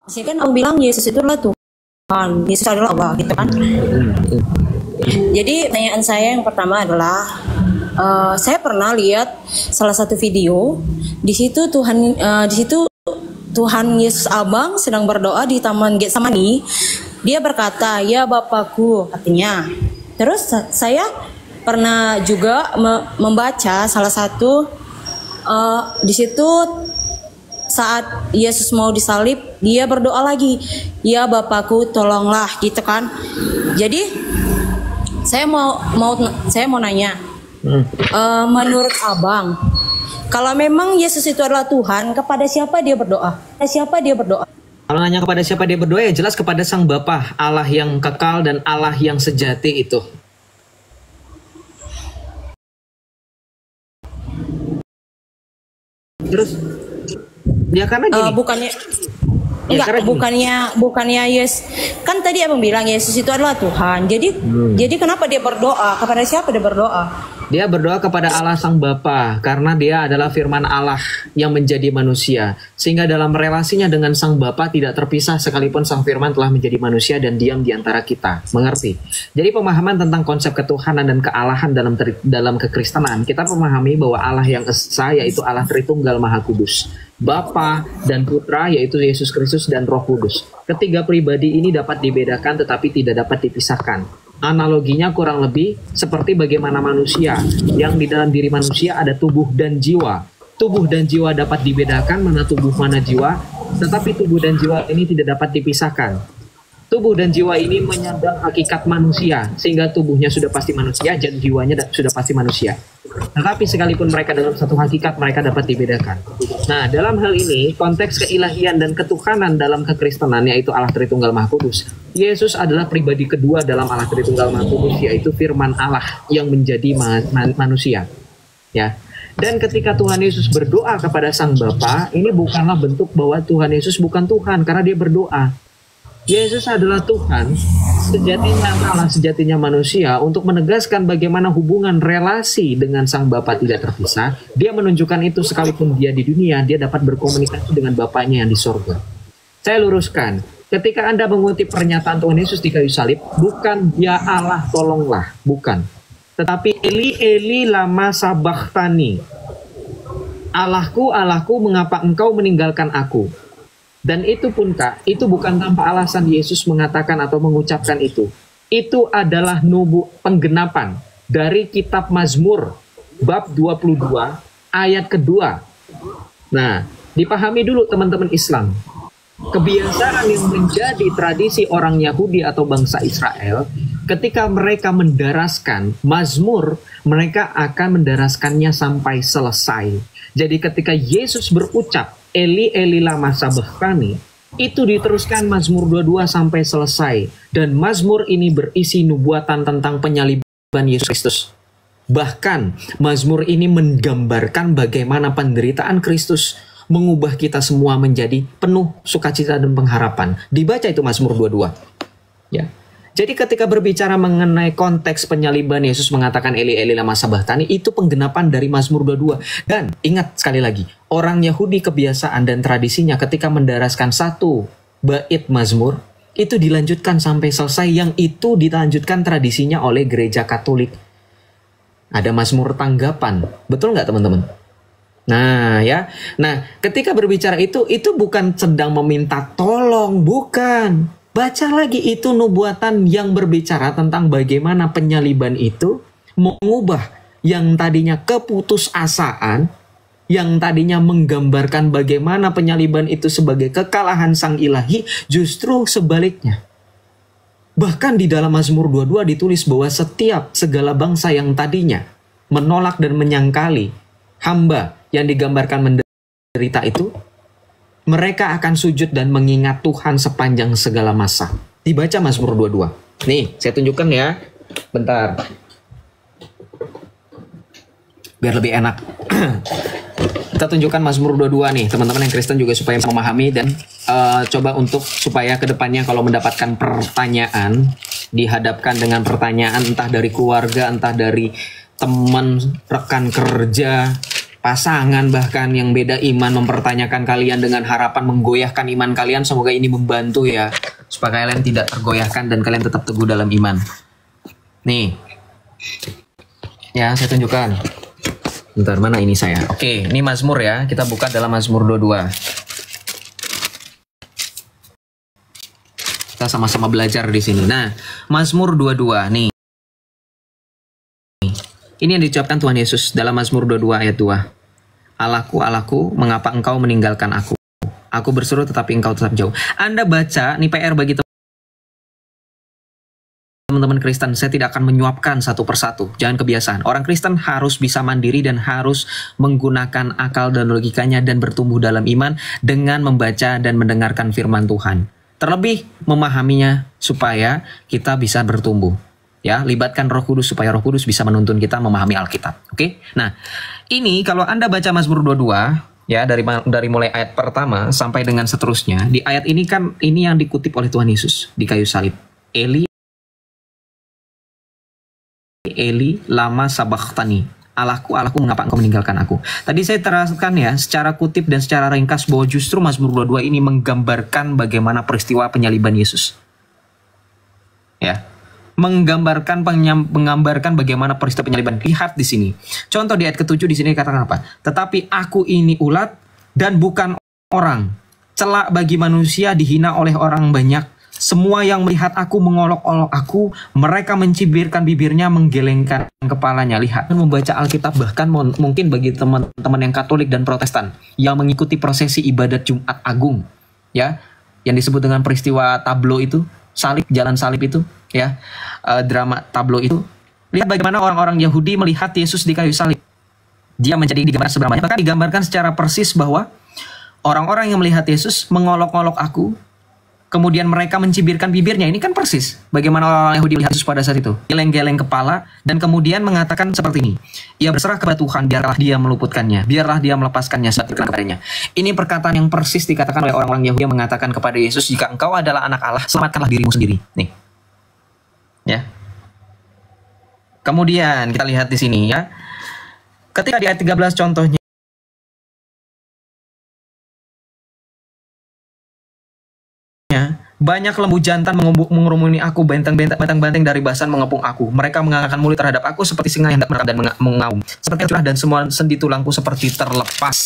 Saya kan aku bilang Yesus itu adalah Tuhan, Yesus adalah Allah, gitu kan. Jadi pertanyaan saya yang pertama adalah, saya pernah lihat salah satu video di situ Tuhan Yesus Abang sedang berdoa di Taman Getsemani. Dia berkata, "Ya Bapakku," katanya. Terus saya pernah juga membaca salah satu di situ saat Yesus mau disalib, dia berdoa lagi, "Ya Bapakku, tolonglah," gitu kan. Jadi saya mau nanya, menurut Abang, kalau memang Yesus itu adalah Tuhan, kepada siapa dia berdoa? Siapa dia berdoa? Kalau nanya kepada siapa dia berdoa, ya jelas kepada Sang Bapa, Allah yang kekal dan Allah yang sejati itu. Terus ya karena gini. Bukannya Yesus kan tadi Abang bilang Yesus itu adalah Tuhan. Jadi kenapa dia berdoa? Kepada siapa dia berdoa? Dia berdoa kepada Allah Sang Bapa karena dia adalah firman Allah yang menjadi manusia. Sehingga dalam relasinya dengan Sang Bapa tidak terpisah sekalipun Sang Firman telah menjadi manusia dan diam di antara kita. Mengerti? Jadi pemahaman tentang konsep ketuhanan dan kealahan dalam kekristenan, kita memahami bahwa Allah yang esa yaitu Allah Tritunggal Maha Kudus. Bapa dan Putra yaitu Yesus Kristus dan Roh Kudus. Ketiga pribadi ini dapat dibedakan tetapi tidak dapat dipisahkan. Analoginya kurang lebih seperti bagaimana manusia yang di dalam diri manusia ada tubuh dan jiwa. Tubuh dan jiwa dapat dibedakan mana tubuh mana jiwa, tetapi tubuh dan jiwa ini tidak dapat dipisahkan. Tubuh dan jiwa ini menyandang hakikat manusia, sehingga tubuhnya sudah pasti manusia dan jiwanya sudah pasti manusia. Tetapi sekalipun mereka dalam satu hakikat, mereka dapat dibedakan. Nah, dalam hal ini, konteks keilahian dan ketuhanan dalam kekristenan, yaitu Allah Tritunggal Maha Kudus. Yesus adalah pribadi kedua dalam Allah Tritunggal Maha Kudus, yaitu firman Allah yang menjadi manusia. Ya. Dan ketika Tuhan Yesus berdoa kepada Sang Bapa, ini bukanlah bentuk bahwa Tuhan Yesus bukan Tuhan, karena dia berdoa. Yesus adalah Tuhan, sejatinya Allah, sejatinya manusia. Untuk menegaskan bagaimana hubungan relasi dengan Sang Bapa tidak terpisah, dia menunjukkan itu sekalipun dia di dunia, dia dapat berkomunikasi dengan Bapaknya yang di sorga. Saya luruskan, ketika Anda mengutip pernyataan Tuhan Yesus di kayu salib, bukan "Ya Allah tolonglah," bukan. Tetapi "Eli Eli lama sabachthani," "Allahku, Allahku, mengapa engkau meninggalkan aku?" Dan itu pun Kak, itu bukan tanpa alasan Yesus mengatakan atau mengucapkan itu. Itu adalah penggenapan dari kitab Mazmur bab 22 ayat kedua. Nah, dipahami dulu teman-teman Islam. Kebiasaan yang menjadi tradisi orang Yahudi atau bangsa Israel, ketika mereka mendaraskan Mazmur, mereka akan mendaraskannya sampai selesai. Jadi ketika Yesus berucap "Eli Eli lama sabachthani," itu diteruskan Mazmur 22 sampai selesai. Dan Mazmur ini berisi nubuatan tentang penyaliban Yesus Kristus. Bahkan Mazmur ini menggambarkan bagaimana penderitaan Kristus mengubah kita semua menjadi penuh sukacita dan pengharapan. Dibaca itu Mazmur 22. Ya. Jadi ketika berbicara mengenai konteks penyaliban, Yesus mengatakan "Eli Eli lama sabachthani," itu penggenapan dari Mazmur 22. Dan ingat sekali lagi, orang Yahudi kebiasaan dan tradisinya ketika mendaraskan satu bait Mazmur, itu dilanjutkan sampai selesai, yang itu dilanjutkan tradisinya oleh gereja Katolik. Ada Mazmur tanggapan, betul nggak teman-teman? Nah ya, ketika berbicara itu bukan sedang meminta tolong, bukan. Baca lagi, itu nubuatan yang berbicara tentang bagaimana penyaliban itu mengubah yang tadinya keputusasaan, yang tadinya menggambarkan bagaimana penyaliban itu sebagai kekalahan Sang Ilahi, justru sebaliknya. Bahkan di dalam Mazmur 22 ditulis bahwa setiap segala bangsa yang tadinya menolak dan menyangkali hamba yang digambarkan menderita itu, mereka akan sujud dan mengingat Tuhan sepanjang segala masa. Dibaca Mazmur 22. Nih, saya tunjukkan ya. Bentar. Biar lebih enak. Kita tunjukkan Mazmur 22 nih, teman-teman yang Kristen juga supaya memahami dan coba untuk supaya kedepannya kalau mendapatkan pertanyaan, dihadapkan dengan pertanyaan entah dari keluarga, entah dari teman, rekan kerja, pasangan bahkan yang beda iman mempertanyakan kalian dengan harapan menggoyahkan iman kalian. Semoga ini membantu ya, supaya kalian tidak tergoyahkan dan kalian tetap teguh dalam iman. Nih, ya saya tunjukkan. Bentar, mana ini saya? Oke, ini Mazmur ya. Kita buka dalam Mazmur 22. Kita sama-sama belajar di sini. Nah, Mazmur 22 nih. Ini yang diucapkan Tuhan Yesus dalam Mazmur 22 ayat 2. Allahku, Allahku, mengapa engkau meninggalkan aku? Aku berseru tetapi engkau tetap jauh. Anda baca, ini PR bagi teman-teman Kristen, saya tidak akan menyuapkan satu persatu. Jangan kebiasaan. Orang Kristen harus bisa mandiri dan harus menggunakan akal dan logikanya dan bertumbuh dalam iman dengan membaca dan mendengarkan firman Tuhan. Terlebih memahaminya supaya kita bisa bertumbuh. Ya, libatkan Roh Kudus supaya Roh Kudus bisa menuntun kita memahami Alkitab. Oke? Nah, ini kalau Anda baca Mazmur 22 ya, dari mulai ayat pertama sampai dengan seterusnya, di ayat ini kan ini yang dikutip oleh Tuhan Yesus di kayu salib. Eli lama sabachthani. Allahku, Allahku, mengapa engkau meninggalkan aku? Tadi saya terangkan ya, secara kutip dan secara ringkas bahwa justru Mazmur 22 ini menggambarkan bagaimana peristiwa penyaliban Yesus. Ya. Menggambarkan bagaimana peristiwa penyaliban. Lihat di sini. Contoh di ayat ke-7 di sini dikatakan apa? Tetapi aku ini ulat dan bukan orang. Celak bagi manusia, dihina oleh orang banyak. Semua yang melihat aku mengolok-olok aku, mereka mencibirkan bibirnya, menggelengkan kepalanya. Lihat, membaca Alkitab bahkan mungkin bagi teman-teman yang Katolik dan Protestan yang mengikuti prosesi ibadat Jumat Agung, ya, yang disebut dengan peristiwa tablo itu, salib, jalan salib itu, ya, drama tablo itu. Lihat bagaimana orang-orang Yahudi melihat Yesus di kayu salib. Dia menjadi digambarkan sebenarnya, bahkan digambarkan secara persis bahwa orang-orang yang melihat Yesus mengolok-olok aku, kemudian mereka mencibirkan bibirnya. Ini kan persis bagaimana orang Yahudi melihat Yesus pada saat itu. Geleng-geleng kepala dan kemudian mengatakan seperti ini. Ia berserah kepada Tuhan, biarlah dia meluputkannya. Biarlah dia melepaskannya saat berkenan kepadanya. Ini perkataan yang persis dikatakan oleh orang-orang Yahudi yang mengatakan kepada Yesus, jika engkau adalah anak Allah, selamatkanlah dirimu sendiri. Nih. Ya. Kemudian kita lihat di sini ya. Ketika di ayat 13 contohnya, banyak lembu jantan mengerumuni aku, benteng-benteng dari basan mengepung aku. Mereka mengangkat mulut terhadap aku seperti singa yang hendak merekam dan mengaum. Seperti curah dan semua sendi tulangku seperti terlepas.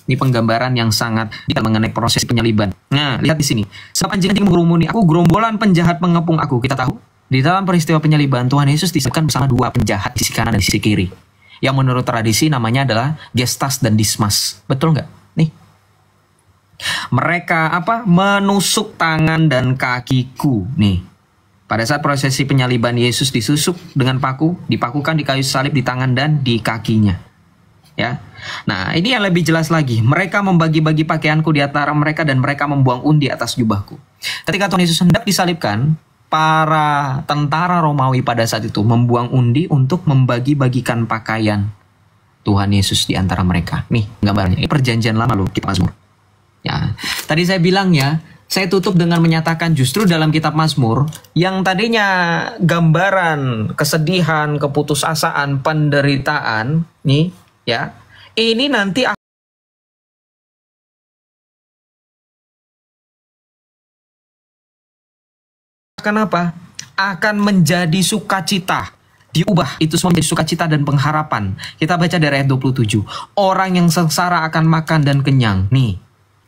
Ini penggambaran yang sangat detail mengenai proses penyaliban. Nah, lihat di sini. Sebab anjing-anjing mengerumuni aku, gerombolan penjahat mengepung aku. Kita tahu, di dalam peristiwa penyaliban, Tuhan Yesus disebutkan bersama dua penjahat di sisi kanan dan di sisi kiri. Yang menurut tradisi namanya adalah Gestas dan Dismas. Betul nggak? Nih. Mereka menusuk tangan dan kakiku. Nih, pada saat prosesi penyaliban Yesus disusuk dengan paku, dipakukan di kayu salib di tangan dan di kakinya. Ya, nah ini yang lebih jelas lagi. Mereka membagi-bagi pakaianku di antara mereka dan mereka membuang undi atas jubahku. Ketika Tuhan Yesus hendak disalibkan, para tentara Romawi pada saat itu membuang undi untuk membagi-bagikan pakaian Tuhan Yesus di antara mereka. Nih gambarnya. Ini perjanjian lama loh, kitab Mazmur. Ya, tadi saya bilang ya, saya tutup dengan menyatakan justru dalam kitab Mazmur yang tadinya gambaran kesedihan, keputusasaan, penderitaan, nih ya, ini nanti akan apa? Akan menjadi sukacita. Diubah itu semua menjadi sukacita dan pengharapan. Kita baca dari ayat 27. Orang yang sengsara akan makan dan kenyang. Nih.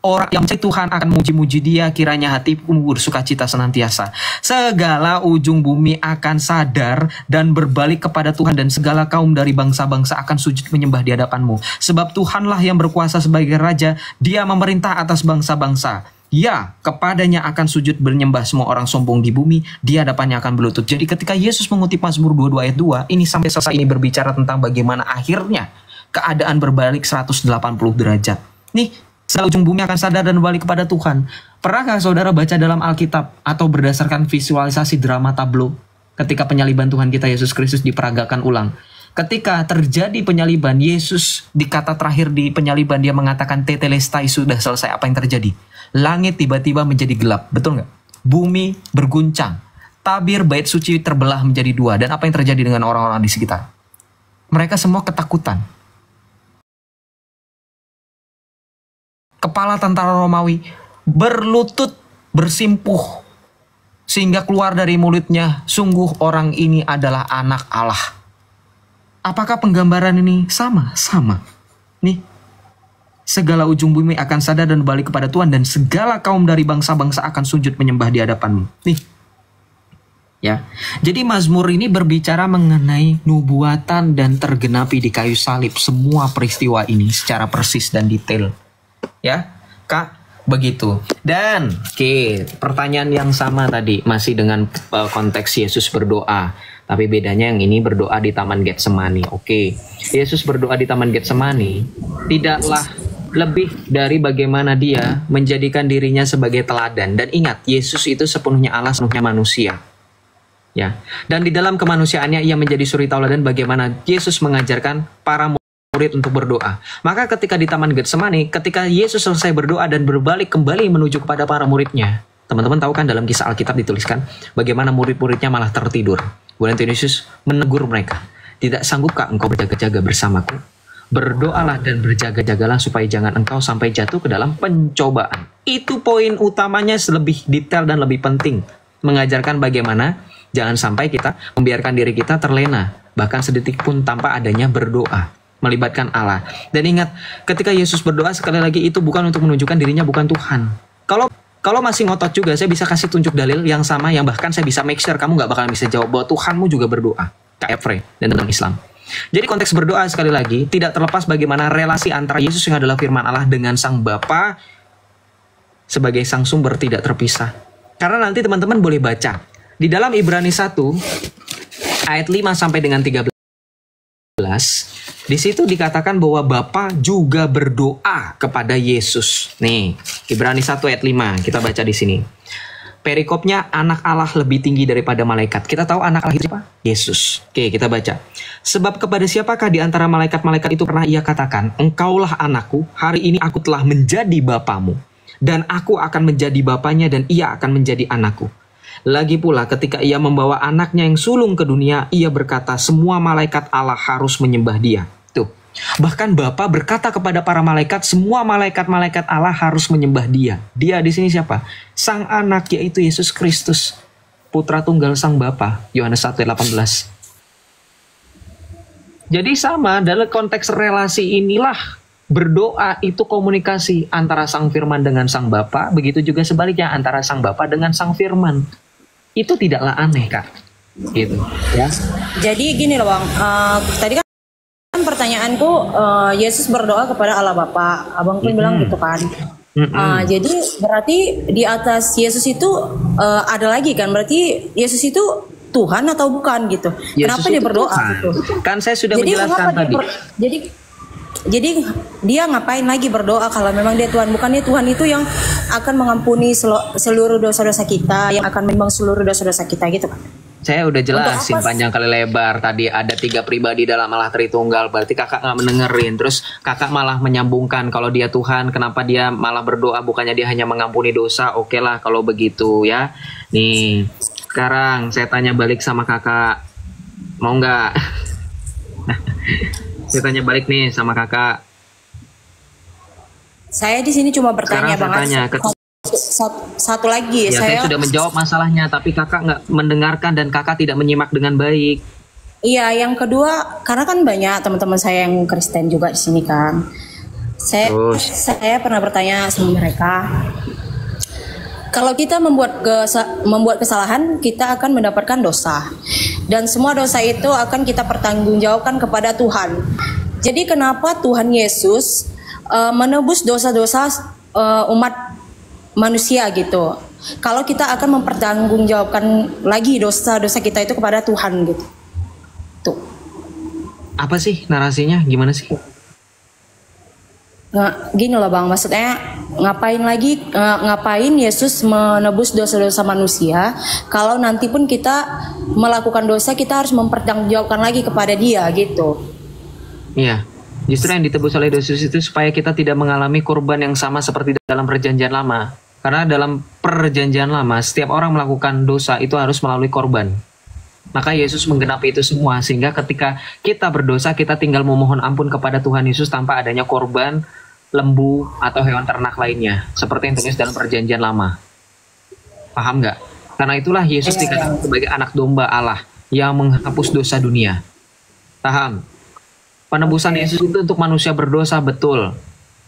Orang yang mencari Tuhan akan memuji-muji dia, kiranya hatiku bersukacita senantiasa. Segala ujung bumi akan sadar dan berbalik kepada Tuhan, dan segala kaum dari bangsa-bangsa akan sujud menyembah di hadapanmu. Sebab Tuhanlah yang berkuasa sebagai Raja, dia memerintah atas bangsa-bangsa. Ya, kepadanya akan sujud menyembah semua orang sombong di bumi, di hadapannya akan berlutut. Jadi ketika Yesus mengutip Mazmur 22 ayat 2, ini sampai selesai ini berbicara tentang bagaimana akhirnya keadaan berbalik 180 derajat. Nih, segala ujung bumi akan sadar dan balik kepada Tuhan. Pernahkah saudara baca dalam Alkitab atau berdasarkan visualisasi drama tablo ketika penyaliban Tuhan kita Yesus Kristus diperagakan ulang? Ketika terjadi penyaliban, Yesus di kata terakhir di penyaliban dia mengatakan tetelestai, sudah selesai. Apa yang terjadi? Langit tiba-tiba menjadi gelap, betul nggak? Bumi berguncang, tabir bait suci terbelah menjadi dua. Dan apa yang terjadi dengan orang-orang di sekitar? Mereka semua ketakutan. kepala tentara Romawi, berlutut bersimpuh sehingga keluar dari mulutnya, sungguh orang ini adalah anak Allah. Apakah penggambaran ini sama? Sama. Nih, segala ujung bumi akan sadar dan balik kepada Tuhan, dan segala kaum dari bangsa-bangsa akan sujud menyembah di hadapanmu. Nih, ya. Jadi Mazmur ini berbicara mengenai nubuatan dan tergenapi di kayu salib semua peristiwa ini secara persis dan detail. Ya, Kak, begitu. Dan pertanyaan yang sama tadi masih dengan konteks Yesus berdoa, tapi bedanya yang ini berdoa di Taman Getsemani. Yesus berdoa di Taman Getsemani tidaklah lebih dari bagaimana dia menjadikan dirinya sebagai teladan. Dan ingat, Yesus itu sepenuhnya Allah, sepenuhnya manusia. Ya, dan di dalam kemanusiaannya ia menjadi suri tauladan bagaimana Yesus mengajarkan para murid untuk berdoa. Maka ketika di Taman Getsemani, ketika Yesus selesai berdoa dan berbalik kembali menuju kepada para muridnya, teman-teman tahu kan dalam kisah Alkitab dituliskan bagaimana murid-muridnya malah tertidur. Kemudian Yesus menegur mereka, tidak sanggupkah engkau berjaga-jaga bersamaku? Berdoalah dan berjaga-jagalah supaya jangan engkau sampai jatuh ke dalam pencobaan. Itu poin utamanya, lebih detail dan lebih penting, mengajarkan bagaimana jangan sampai kita membiarkan diri kita terlena, bahkan sedetik pun tanpa adanya berdoa, melibatkan Allah. Dan ingat, ketika Yesus berdoa sekali lagi itu bukan untuk menunjukkan dirinya bukan Tuhan. Kalau masih ngotot juga, saya bisa kasih tunjuk dalil yang sama, yang bahkan saya bisa make sure kamu gak bakalan bisa jawab bahwa Tuhanmu juga berdoa. Kak Efre dan tentang Islam. Jadi konteks berdoa sekali lagi tidak terlepas bagaimana relasi antara Yesus yang adalah firman Allah dengan Sang Bapa sebagai sang sumber tidak terpisah. Karena nanti teman-teman boleh baca di dalam Ibrani 1 ayat 5 sampai dengan 13. Di situ dikatakan bahwa Bapa juga berdoa kepada Yesus. Nih, Ibrani 1 ayat 5, kita baca di sini. Perikopnya, anak Allah lebih tinggi daripada malaikat. Kita tahu anak Allah itu siapa? Yesus. Kita baca. Sebab kepada siapakah di antara malaikat-malaikat itu pernah ia katakan, engkaulah anakku, hari ini aku telah menjadi bapamu. Dan aku akan menjadi bapanya dan ia akan menjadi anakku. Lagi pula ketika ia membawa anaknya yang sulung ke dunia, ia berkata semua malaikat Allah harus menyembah dia. Tuh. Bahkan Bapa berkata kepada para malaikat, semua malaikat-malaikat Allah harus menyembah dia. Dia di sini siapa? Sang anak, yaitu Yesus Kristus, putra tunggal Sang Bapa. Yohanes 1:18. Jadi sama dalam konteks relasi inilah berdoa itu komunikasi antara Sang Firman dengan Sang Bapa, begitu juga sebaliknya antara Sang Bapa dengan Sang Firman. Itu tidaklah aneh, Kak. Gitu, ya. Jadi gini loh, Bang. Tadi kan pertanyaanku, Yesus berdoa kepada Allah Bapa. Abang pun bilang gitu kan. Jadi berarti di atas Yesus itu ada lagi kan? Berarti Yesus itu Tuhan atau bukan gitu? Yesus kenapa dia berdoa gitu? Kan saya sudah menjelaskan tadi. Jadi dia ngapain lagi berdoa kalau memang dia Tuhan? Bukannya Tuhan itu yang akan mengampuni seluruh dosa-dosa kita, yang akan memang seluruh dosa-dosa kita gitu kan? Saya udah jelasin panjang kali lebar tadi, ada 3 pribadi dalam Allah Tritunggal. Berarti kakak gak mendengerin. Terus kakak malah menyambungkan kalau dia Tuhan, kenapa dia malah berdoa, bukannya dia hanya mengampuni dosa. Oke lah kalau begitu ya. Nih, sekarang saya tanya balik sama kakak, mau nggak? Saya tanya balik nih sama kakak. Saya di sini cuma bertanya, Bang. Satu lagi, ya, saya sudah menjawab masalahnya, tapi kakak nggak mendengarkan dan kakak tidak menyimak dengan baik. Iya, yang kedua, karena kan banyak teman-teman saya yang Kristen juga di sini kan. Saya pernah bertanya sama mereka, kalau kita membuat kesalahan, kita akan mendapatkan dosa. Dan semua dosa itu akan kita pertanggungjawabkan kepada Tuhan. Jadi kenapa Tuhan Yesus menebus dosa-dosa umat manusia gitu? Kalau kita akan mempertanggungjawabkan lagi dosa-dosa kita itu kepada Tuhan gitu. Tuh. Apa sih narasinya? Gimana sih? Gini loh Bang, maksudnya ngapain Yesus menebus dosa-dosa manusia kalau nanti pun kita melakukan dosa, kita harus mempertanggungjawabkan lagi kepada dia gitu. Iya, justru yang ditebus oleh Yesus itu supaya kita tidak mengalami korban yang sama seperti dalam perjanjian lama. Karena dalam perjanjian lama setiap orang melakukan dosa itu harus melalui korban. Maka Yesus menggenapi itu semua, sehingga ketika kita berdosa kita tinggal memohon ampun kepada Tuhan Yesus tanpa adanya korban lembu, atau hewan ternak lainnya. Seperti yang tertulis dalam perjanjian lama. Paham nggak? Karena itulah Yesus dikatakan sebagai anak domba Allah yang menghapus dosa dunia. Paham? Penebusan Yesus itu untuk manusia berdosa, betul.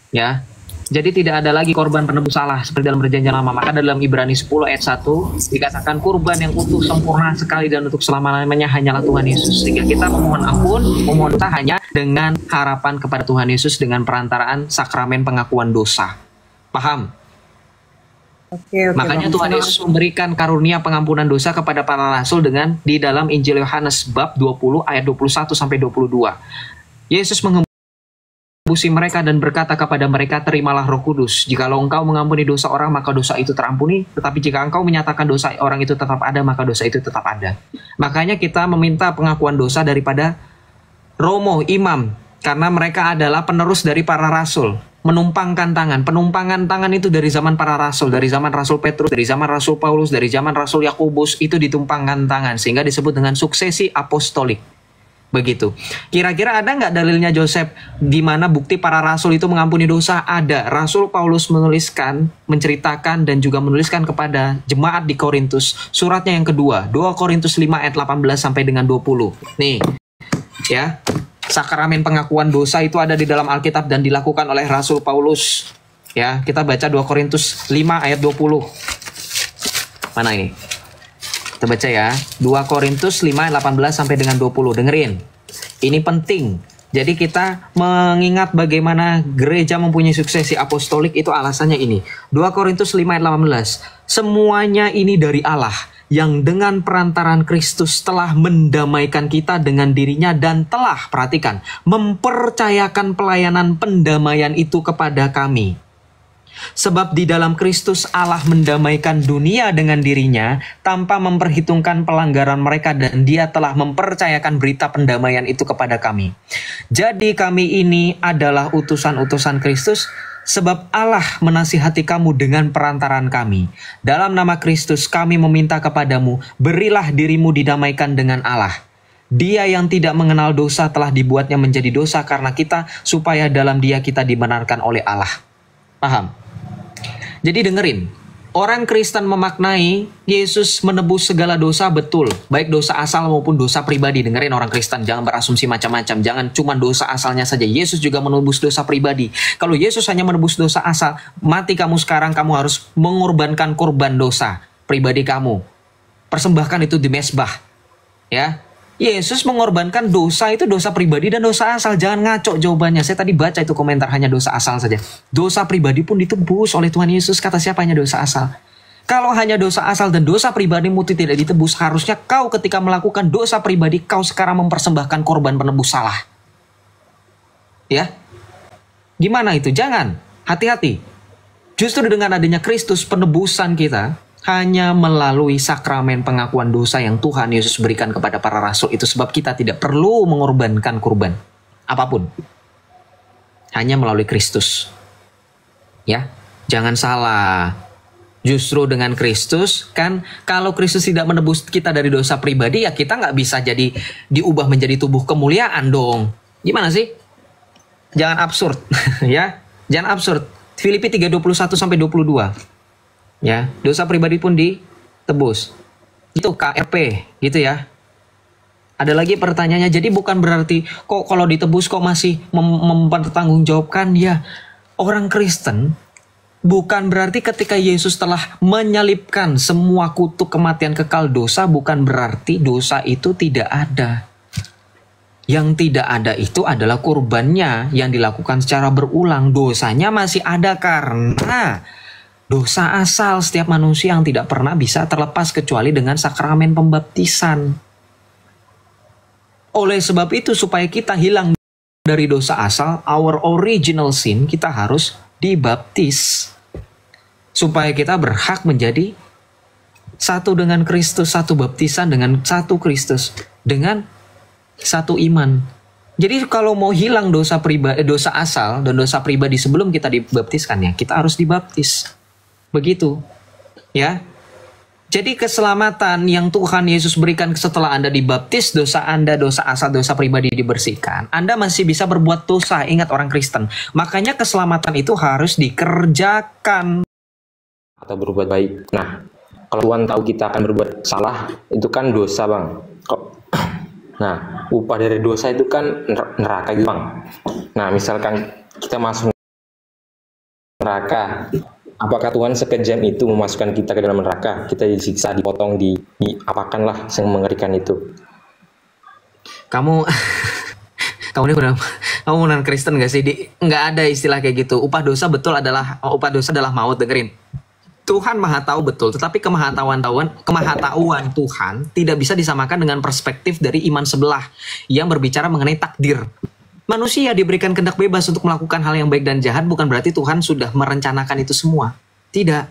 Ya. Jadi tidak ada lagi korban penebus salah seperti dalam perjanjian lama. Maka dalam Ibrani 10 ayat 1 dikatakan kurban yang utuh, sempurna sekali dan untuk selama-lamanya hanyalah Tuhan Yesus. Sehingga kita memohon ampun, memohon dosa hanya dengan harapan kepada Tuhan Yesus dengan perantaraan sakramen pengakuan dosa. Paham? Makanya Tuhan Yesus memberikan karunia pengampunan dosa kepada para rasul dengan di dalam Injil Yohanes bab 20 ayat 21 sampai 22. Yesus mengembusi mereka dan berkata kepada mereka, terimalah Roh Kudus. Jikalau engkau mengampuni dosa orang, maka dosa itu terampuni. Tetapi jika engkau menyatakan dosa orang itu tetap ada, maka dosa itu tetap ada. Makanya kita meminta pengakuan dosa daripada romo, imam. Karena mereka adalah penerus dari para rasul. Menumpangkan tangan. Penumpangan tangan itu dari zaman para rasul. Dari zaman Rasul Petrus, dari zaman Rasul Paulus, dari zaman Rasul Yakobus. Itu ditumpangkan tangan. Sehingga disebut dengan suksesi apostolik. Begitu. Kira-kira ada nggak dalilnya Joseph di mana bukti para rasul itu mengampuni dosa? Ada. Rasul Paulus menuliskan, menceritakan dan juga menuliskan kepada jemaat di Korintus suratnya yang kedua, 2 Korintus 5 ayat 18 sampai dengan 20. Nih. Ya. Sakramen pengakuan dosa itu ada di dalam Alkitab dan dilakukan oleh Rasul Paulus. Ya, kita baca 2 Korintus 5 ayat 20. Mana ini? Kita baca ya, 2 Korintus 5 ayat 18 sampai dengan 20. Dengerin. Ini penting. Jadi kita mengingat bagaimana gereja mempunyai suksesi apostolik itu alasannya ini. 2 Korintus 5 ayat 18. Semuanya ini dari Allah yang dengan perantaran Kristus telah mendamaikan kita dengan dirinya dan telah, perhatikan, mempercayakan pelayanan pendamaian itu kepada kami. Sebab di dalam Kristus Allah mendamaikan dunia dengan dirinya tanpa memperhitungkan pelanggaran mereka dan dia telah mempercayakan berita pendamaian itu kepada kami. Jadi kami ini adalah utusan-utusan Kristus sebab Allah menasihati kamu dengan perantaran kami. Dalam nama Kristus kami meminta kepadamu, berilah dirimu didamaikan dengan Allah. Dia yang tidak mengenal dosa telah dibuatnya menjadi dosa karena kita, supaya dalam dia kita dibenarkan oleh Allah. Paham? Jadi dengerin, orang Kristen memaknai Yesus menebus segala dosa, betul. Baik dosa asal maupun dosa pribadi. Dengerin orang Kristen, jangan berasumsi macam-macam. Jangan cuma dosa asalnya saja. Yesus juga menebus dosa pribadi. Kalau Yesus hanya menebus dosa asal, mati kamu sekarang, kamu harus mengorbankan korban dosa pribadi kamu. Persembahkan itu di mezbah. Ya. Yesus mengorbankan dosa itu dosa pribadi dan dosa asal. Jangan ngaco jawabannya. Saya tadi baca itu komentar hanya dosa asal saja. Dosa pribadi pun ditebus oleh Tuhan Yesus. Kata siapa hanya dosa asal? Kalau hanya dosa asal dan dosa pribadimu tidak ditebus, harusnya kau ketika melakukan dosa pribadi, kau sekarang mempersembahkan korban penebus salah. Ya? Gimana itu? Jangan. Hati-hati. Justru dengan adanya Kristus, penebusan kita hanya melalui sakramen pengakuan dosa yang Tuhan Yesus berikan kepada para rasul itu, sebab kita tidak perlu mengorbankan kurban apapun. Hanya melalui Kristus. Ya, jangan salah. Justru dengan Kristus, kan kalau Kristus tidak menebus kita dari dosa pribadi, ya kita nggak bisa jadi diubah menjadi tubuh kemuliaan dong. Gimana sih? Jangan absurd. Ya, jangan absurd. Filipi 3:21 sampai 22. Ya, dosa pribadi pun ditebus. Itu KRP, gitu ya. Ada lagi pertanyaannya, jadi bukan berarti kok kalau ditebus kok masih mempertanggungjawabkan ya. Orang Kristen bukan berarti ketika Yesus telah menyalibkan semua kutuk kematian kekal dosa, bukan berarti dosa itu tidak ada. Yang tidak ada itu adalah kurbannya yang dilakukan secara berulang. Dosanya masih ada karena dosa asal setiap manusia yang tidak pernah bisa terlepas kecuali dengan sakramen pembaptisan. Oleh sebab itu, supaya kita hilang dari dosa asal, our original sin, kita harus dibaptis. Supaya kita berhak menjadi satu dengan Kristus, satu baptisan dengan satu Kristus, dengan satu iman. Jadi kalau mau hilang dosa pribadi, dosa asal dan dosa pribadi sebelum kita dibaptiskan, ya kita harus dibaptis. Begitu, ya. Jadi keselamatan yang Tuhan Yesus berikan setelah Anda dibaptis, dosa Anda, dosa asal, dosa pribadi dibersihkan. Anda masih bisa berbuat dosa, ingat orang Kristen. Makanya keselamatan itu harus dikerjakan. Atau berbuat baik. Nah, kalau Tuhan tahu kita akan berbuat salah, itu kan dosa, Bang. Nah, upah dari dosa itu kan neraka gitu, Bang. Nah, misalkan kita masuk neraka, apakah Tuhan sekejam itu memasukkan kita ke dalam neraka? Kita disiksa, dipotong, diapakanlah yang mengerikan itu. Kamu ini kamu benar Kristen gak sih? Nggak ada istilah kayak gitu. Upah dosa adalah maut. Dengerin. Tuhan maha tahu betul, tetapi kemahatauan Tuhan tidak bisa disamakan dengan perspektif dari iman sebelah yang berbicara mengenai takdir. Manusia diberikan kehendak bebas untuk melakukan hal yang baik dan jahat, bukan berarti Tuhan sudah merencanakan itu semua. Tidak.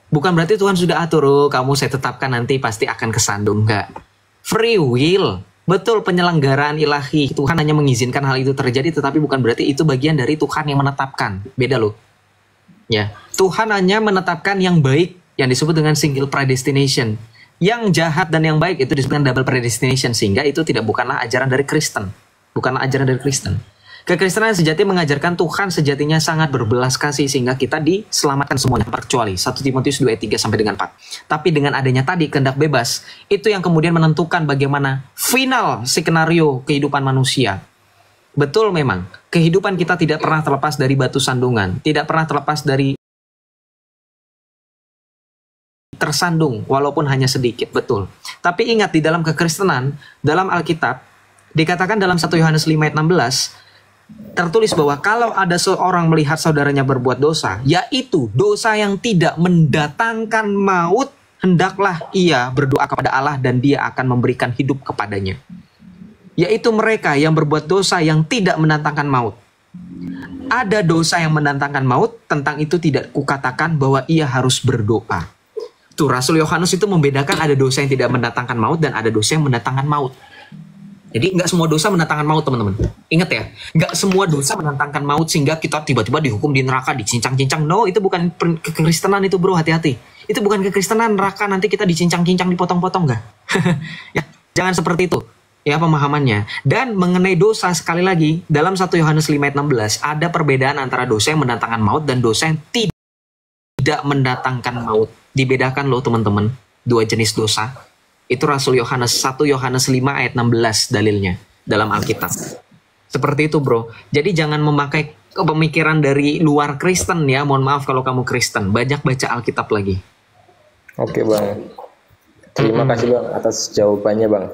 Bukan berarti Tuhan sudah atur, kamu saya tetapkan nanti pasti akan kesandung. Enggak. Free will. Betul, penyelenggaraan ilahi. Tuhan hanya mengizinkan hal itu terjadi, tetapi bukan berarti itu bagian dari Tuhan yang menetapkan. Beda loh. Ya. Tuhan hanya menetapkan yang baik, yang disebut dengan single predestination. Yang jahat dan yang baik itu disebut dengan double predestination, sehingga itu bukanlah ajaran dari Kristen. Bukanlah ajaran dari Kristen. Kekristenan sejati mengajarkan Tuhan sejatinya sangat berbelas kasih sehingga kita diselamatkan semuanya terkecuali 1 Timotius 2 ayat 3 sampai dengan 4. Tapi dengan adanya tadi kehendak bebas, itu yang kemudian menentukan bagaimana final skenario kehidupan manusia. Betul memang, kehidupan kita tidak pernah terlepas dari batu sandungan, tidak pernah terlepas dari tersandung walaupun hanya sedikit, betul. Tapi ingat, di dalam kekristenan, dalam Alkitab dikatakan dalam 1 Yohanes 5 ayat 16 tertulis bahwa kalau ada seorang melihat saudaranya berbuat dosa, yaitu dosa yang tidak mendatangkan maut, hendaklah ia berdoa kepada Allah dan Dia akan memberikan hidup kepadanya. Yaitu mereka yang berbuat dosa yang tidak mendatangkan maut. Ada dosa yang mendatangkan maut, tentang itu tidak kukatakan bahwa ia harus berdoa. Tuh, Rasul Yohanes itu membedakan ada dosa yang tidak mendatangkan maut dan ada dosa yang mendatangkan maut. Jadi nggak semua dosa mendatangkan maut, teman-teman. Ingat ya, nggak semua dosa mendatangkan maut sehingga kita tiba-tiba dihukum di neraka, dicincang-cincang. No, itu bukan kekristenan itu, bro, hati-hati. Itu bukan kekristenan, neraka nanti kita dicincang-cincang, dipotong-potong, nggak? Ya, jangan seperti itu. Ya, pemahamannya. Dan mengenai dosa, sekali lagi, dalam 1 Yohanes 5 ayat 16, ada perbedaan antara dosa yang mendatangkan maut dan dosa yang tidak mendatangkan maut. Dibedakan loh, teman-teman. Dua jenis dosa. Itu Rasul Yohanes, 1 Yohanes 5 ayat 16 dalilnya dalam Alkitab. Seperti itu, bro. Jadi jangan memakai pemikiran dari luar Kristen ya. Mohon maaf kalau kamu Kristen. Banyak baca Alkitab lagi. Oke, Bang. Terima kasih, Bang, atas jawabannya, Bang.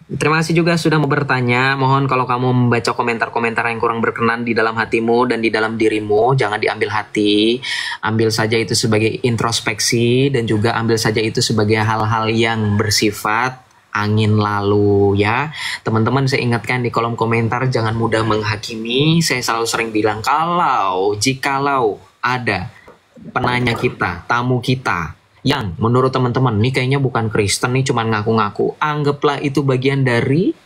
Terima kasih juga sudah mau bertanya. Mohon kalau kamu membaca komentar-komentar yang kurang berkenan di dalam hatimu dan di dalam dirimu, jangan diambil hati. Ambil saja itu sebagai introspeksi dan juga ambil saja itu sebagai hal-hal yang bersifat angin lalu ya. Teman-teman, saya ingatkan di kolom komentar jangan mudah menghakimi. Saya selalu sering bilang jikalau ada penanya kita, tamu kita yang menurut teman-teman nih kayaknya bukan Kristen nih, cuman ngaku-ngaku, anggaplah itu bagian dari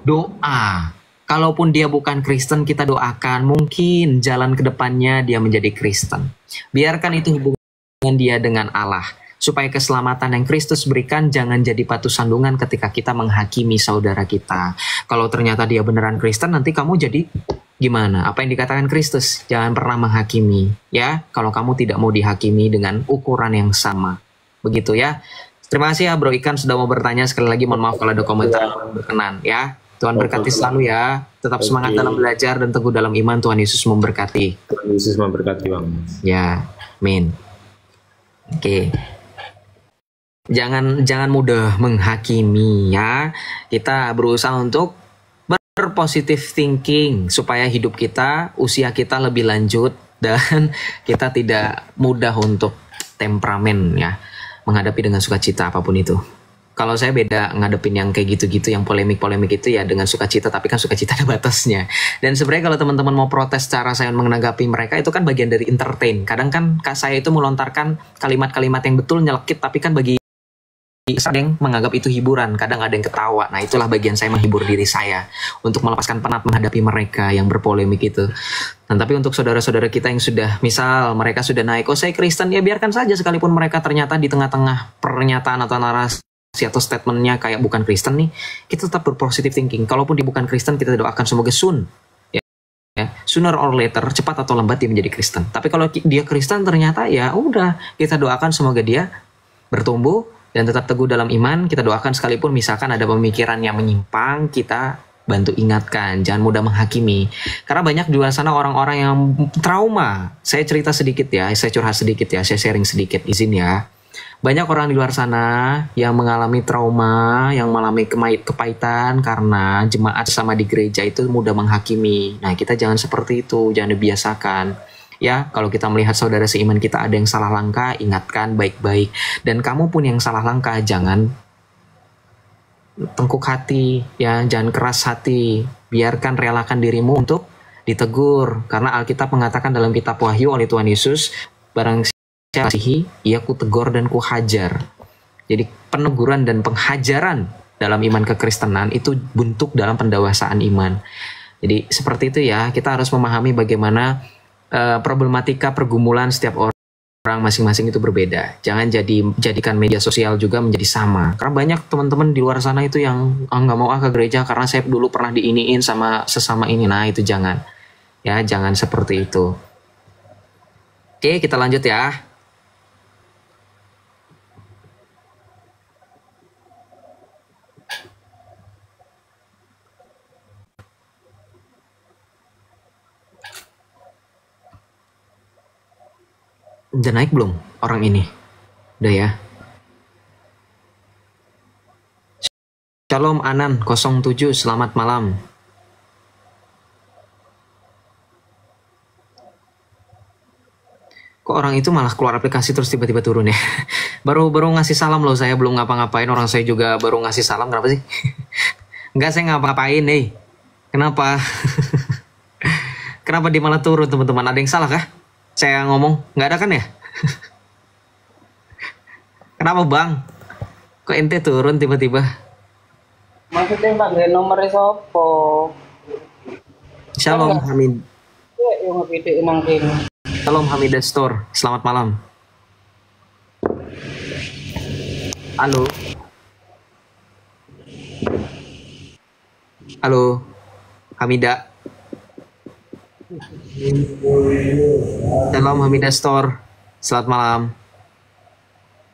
doa. Kalaupun dia bukan Kristen, kita doakan mungkin jalan ke depannya dia menjadi Kristen. Biarkan itu hubungan dia dengan Allah, supaya keselamatan yang Kristus berikan jangan jadi batu sandungan ketika kita menghakimi saudara kita. Kalau ternyata dia beneran Kristen, nanti kamu jadi gimana? Apa yang dikatakan Kristus? Jangan pernah menghakimi, ya. Kalau kamu tidak mau dihakimi dengan ukuran yang sama. Begitu ya. Terima kasih ya Bro Ikan sudah mau bertanya. Sekali lagi mohon maaf kalau ada komentar yang berkenan ya. Tuhan berkati selalu ya. Tetap semangat dalam belajar dan teguh dalam iman. Tuhan Yesus memberkati. Tuhan Yesus memberkati, Bang. Ya, amin. Oke. Jangan mudah menghakimi ya. Kita berusaha untuk berpositif thinking supaya hidup kita, usia kita lebih lanjut dan kita tidak mudah untuk temperamen ya, menghadapi dengan sukacita apapun itu. Kalau saya beda ngadepin yang kayak gitu-gitu, yang polemik-polemik itu ya dengan sukacita, tapi kan sukacita ada batasnya. Dan sebenarnya kalau teman-teman mau protes cara saya menanggapi mereka, itu kan bagian dari entertain. Kadang kan saya itu melontarkan kalimat-kalimat yang betul nyelekit, tapi kan bagi ada yang menganggap itu hiburan, kadang ada yang ketawa. Nah, itulah bagian saya menghibur diri saya untuk melepaskan penat menghadapi mereka yang berpolemik itu. Nah, tapi untuk saudara-saudara kita yang sudah, misal mereka sudah naik, oh saya Kristen, ya biarkan saja sekalipun mereka ternyata di tengah-tengah pernyataan atau narasi atau statementnya kayak bukan Kristen nih, kita tetap berpositive thinking. Kalaupun dia bukan Kristen, kita doakan semoga ya, sooner or later, cepat atau lambat dia menjadi Kristen. Tapi kalau dia Kristen ternyata ya udah, kita doakan semoga dia bertumbuh dan tetap teguh dalam iman. Kita doakan sekalipun misalkan ada pemikiran yang menyimpang, kita bantu ingatkan, jangan mudah menghakimi. Karena banyak di luar sana orang-orang yang trauma. Saya cerita sedikit ya, saya curhat sedikit ya, saya sharing sedikit, izin ya. Banyak orang di luar sana yang mengalami trauma, yang mengalami kepahitan karena jemaat sama di gereja itu mudah menghakimi. Nah, kita jangan seperti itu, jangan dibiasakan. Ya, kalau kita melihat saudara seiman kita ada yang salah langkah, ingatkan baik-baik. Dan kamu pun yang salah langkah, jangan tengkuk hati, ya, jangan keras hati. Biarkan, relakan dirimu untuk ditegur. Karena Alkitab mengatakan dalam kitab Wahyu oleh Tuhan Yesus, barang siapa kasihi, ia ku tegur dan ku hajar. Jadi peneguran dan penghajaran dalam iman kekristenan itu bentuk dalam pendewasaan iman. Jadi seperti itu ya, kita harus memahami bagaimana problematika pergumulan setiap orang masing-masing itu berbeda. Jangan jadikan media sosial juga menjadi sama. Karena banyak teman-teman di luar sana itu yang nggak mau ke gereja karena saya dulu pernah diiniin sama sesama ini. Nah, itu jangan. Ya, jangan seperti itu. Oke, kita lanjut ya. Udah naik belum orang ini? Udah ya. Shalom Anan 07, selamat malam. Kok orang itu malah keluar aplikasi terus tiba-tiba turun ya? baru ngasih salam loh, saya belum ngapa-ngapain, orang saya juga baru ngasih salam, kenapa sih? Enggak, saya ngapa-ngapain nih. Kenapa? Kenapa dia malah turun teman-teman? Ada yang salah kah? Saya ngomong, nggak ada kan ya? Kenapa bang? Kok ente turun tiba-tiba? Maksudnya bang, nomornya sopo? Shalom Hamid. Yang ngepidik nang kene. Shalom Hamidah Store, selamat malam. Halo. Halo, Hamidah. Shalom Hamidah Store, selamat malam.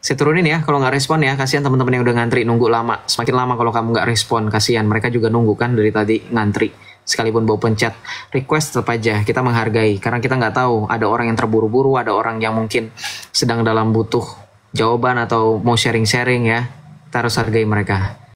Saya turunin ya kalau nggak respon ya, kasihan teman-teman yang udah ngantri nunggu lama. Semakin lama kalau kamu nggak respon, kasihan, mereka juga nunggu kan dari tadi ngantri. Sekalipun bau pencet, request tetap aja, kita menghargai. Karena kita nggak tahu, ada orang yang terburu-buru, ada orang yang mungkin sedang dalam butuh jawaban atau mau sharing-sharing ya. Kita harus hargai mereka.